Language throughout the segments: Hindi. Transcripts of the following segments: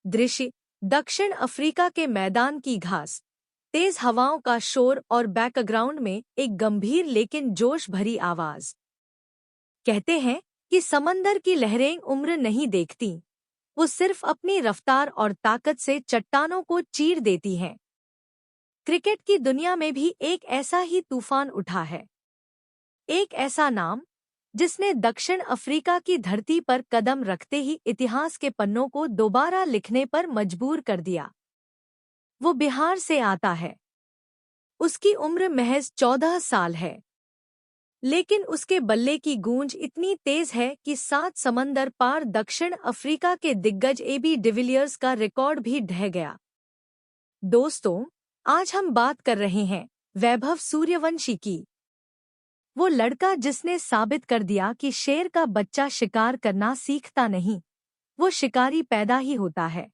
दृश्य दक्षिण अफ्रीका के मैदान की घास, तेज हवाओं का शोर और बैकग्राउंड में एक गंभीर लेकिन जोश भरी आवाज। कहते हैं कि समंदर की लहरें उम्र नहीं देखती, वो सिर्फ अपनी रफ्तार और ताकत से चट्टानों को चीर देती हैं। क्रिकेट की दुनिया में भी एक ऐसा ही तूफान उठा है, एक ऐसा नाम जिसने दक्षिण अफ्रीका की धरती पर कदम रखते ही इतिहास के पन्नों को दोबारा लिखने पर मजबूर कर दिया। वो बिहार से आता है। उसकी उम्र महज 14 साल है, लेकिन उसके बल्ले की गूंज इतनी तेज है कि 7 समंदर पार दक्षिण अफ्रीका के दिग्गज एबी डिविलियर्स का रिकॉर्ड भी ढह गया। दोस्तों, आज हम बात कर रहे हैं वैभव सूर्यवंशी की। वो लड़का जिसने साबित कर दिया कि शेर का बच्चा शिकार करना सीखता नहीं, वो शिकारी पैदा ही होता है।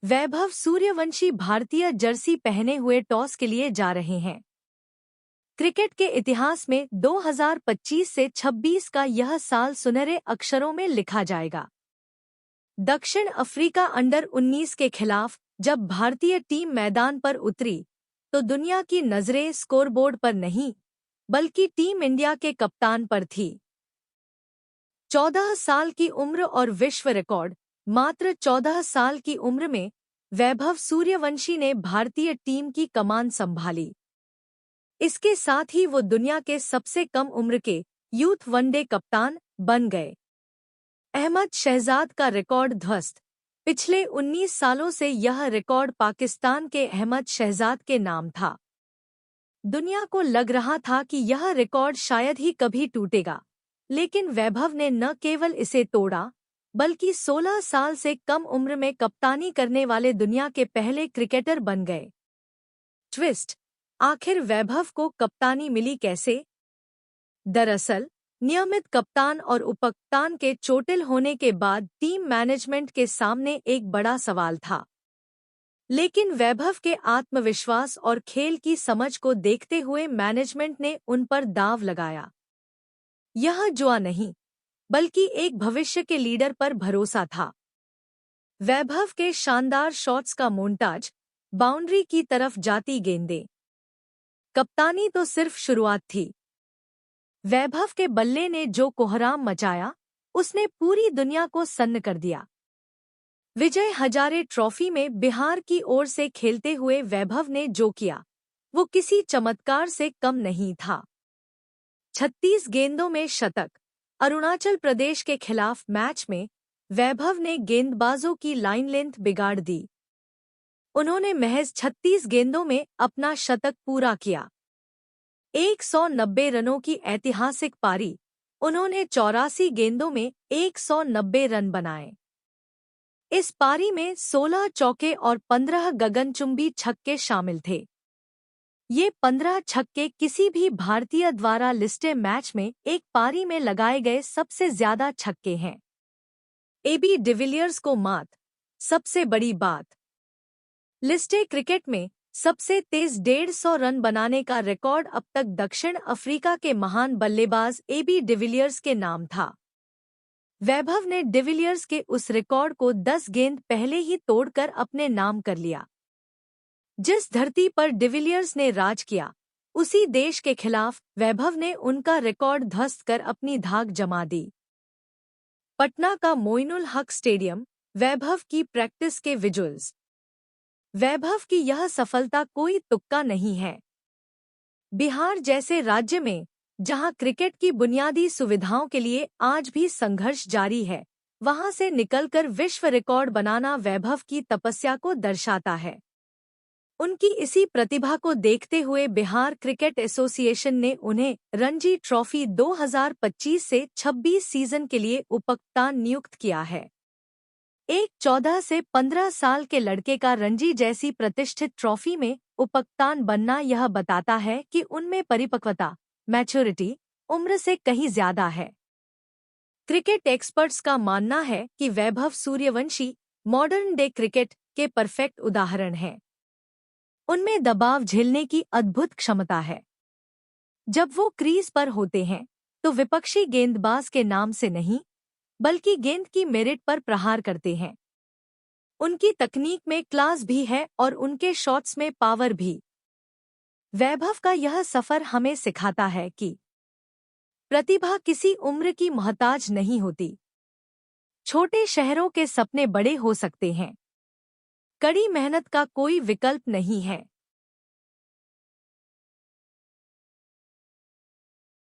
वैभव सूर्यवंशी भारतीय जर्सी पहने हुए टॉस के लिए जा रहे हैं। क्रिकेट के इतिहास में 2025 से 26 का यह साल सुनहरे अक्षरों में लिखा जाएगा। दक्षिण अफ्रीका अंडर-19 के खिलाफ जब भारतीय टीम मैदान पर उतरी, तो दुनिया की नजरें स्कोरबोर्ड पर नहीं, बल्कि टीम इंडिया के कप्तान पर थी। 14 साल की उम्र और विश्व रिकॉर्ड। मात्र 14 साल की उम्र में वैभव सूर्यवंशी ने भारतीय टीम की कमान संभाली। इसके साथ ही वो दुनिया के सबसे कम उम्र के यूथ वनडे कप्तान बन गए। अहमद शहजाद का रिकॉर्ड ध्वस्त। पिछले 19 सालों से यह रिकॉर्ड पाकिस्तान के अहमद शहजाद के नाम था। दुनिया को लग रहा था कि यह रिकॉर्ड शायद ही कभी टूटेगा, लेकिन वैभव ने न केवल इसे तोड़ा, बल्कि 16 साल से कम उम्र में कप्तानी करने वाले दुनिया के पहले क्रिकेटर बन गए। ट्विस्ट: आखिर वैभव को कप्तानी मिली कैसे? दरअसल, नियमित कप्तान और उपकप्तान के चोटिल होने के बाद टीम मैनेजमेंट के सामने एक बड़ा सवाल था। लेकिन वैभव के आत्मविश्वास और खेल की समझ को देखते हुए मैनेजमेंट ने उन पर दांव लगाया। यह जुआ नहीं, बल्कि एक भविष्य के लीडर पर भरोसा था। वैभव के शानदार शॉट्स का मोन्टाज, बाउंड्री की तरफ जाती गेंदें। कप्तानी तो सिर्फ शुरुआत थी। वैभव के बल्ले ने जो कोहराम मचाया, उसने पूरी दुनिया को सन्न कर दिया। विजय हजारे ट्रॉफी में बिहार की ओर से खेलते हुए वैभव ने जो किया, वो किसी चमत्कार से कम नहीं था। 36 गेंदों में शतक। अरुणाचल प्रदेश के खिलाफ मैच में वैभव ने गेंदबाजों की लाइन लेंथ बिगाड़ दी। उन्होंने महज 36 गेंदों में अपना शतक पूरा किया। 190 रनों की ऐतिहासिक पारी। उन्होंने 84 गेंदों में 190 रन बनाए। इस पारी में 16 चौके और 15 गगनचुंबी छक्के शामिल थे। ये 15 छक्के किसी भी भारतीय द्वारा लिस्टे मैच में एक पारी में लगाए गए सबसे ज्यादा छक्के हैं। एबी डिविलियर्स को मात। सबसे बड़ी बात, लिस्टे क्रिकेट में सबसे तेज 150 रन बनाने का रिकॉर्ड अब तक दक्षिण अफ्रीका के महान बल्लेबाज एबी डिविलियर्स के नाम था। वैभव ने डिविलियर्स के उस रिकॉर्ड को 10 गेंद पहले ही तोड़कर अपने नाम कर लिया। जिस धरती पर डिविलियर्स ने राज किया, उसी देश के खिलाफ वैभव ने उनका रिकॉर्ड ध्वस्त कर अपनी धाक जमा दी। पटना का मोइनुल हक स्टेडियम, वैभव की प्रैक्टिस के विजुअल्स। वैभव की यह सफलता कोई तुक्का नहीं है। बिहार जैसे राज्य में, जहां क्रिकेट की बुनियादी सुविधाओं के लिए आज भी संघर्ष जारी है, वहां से निकलकर विश्व रिकॉर्ड बनाना वैभव की तपस्या को दर्शाता है। उनकी इसी प्रतिभा को देखते हुए बिहार क्रिकेट एसोसिएशन ने उन्हें रणजी ट्रॉफी 2025 से 26 सीजन के लिए उपकप्तान नियुक्त किया है। एक 14 से 15 साल के लड़के का रणजी जैसी प्रतिष्ठित ट्रॉफी में उपकप्तान बनना यह बताता है कि उनमें परिपक्वता, मैच्योरिटी, उम्र से कहीं ज्यादा है। क्रिकेट एक्सपर्ट्स का मानना है कि Vaibhav Suryavanshi modern day cricket के परफेक्ट उदाहरण हैं। उनमें दबाव झेलने की अद्भुत क्षमता है। जब वो क्रीज पर होते हैं, तो विपक्षी गेंदबाज के नाम से नहीं, बल्कि गेंद की मेरिट पर प्रहार करते हैं। उनकी तकनीक में क्लास भी है और उनके शॉट्स में पावर भी। वैभव का यह सफर हमें सिखाता है कि प्रतिभा किसी उम्र की मोहताज नहीं होती। छोटे शहरों के सपने बड़े हो सकते हैं। कड़ी मेहनत का कोई विकल्प नहीं है।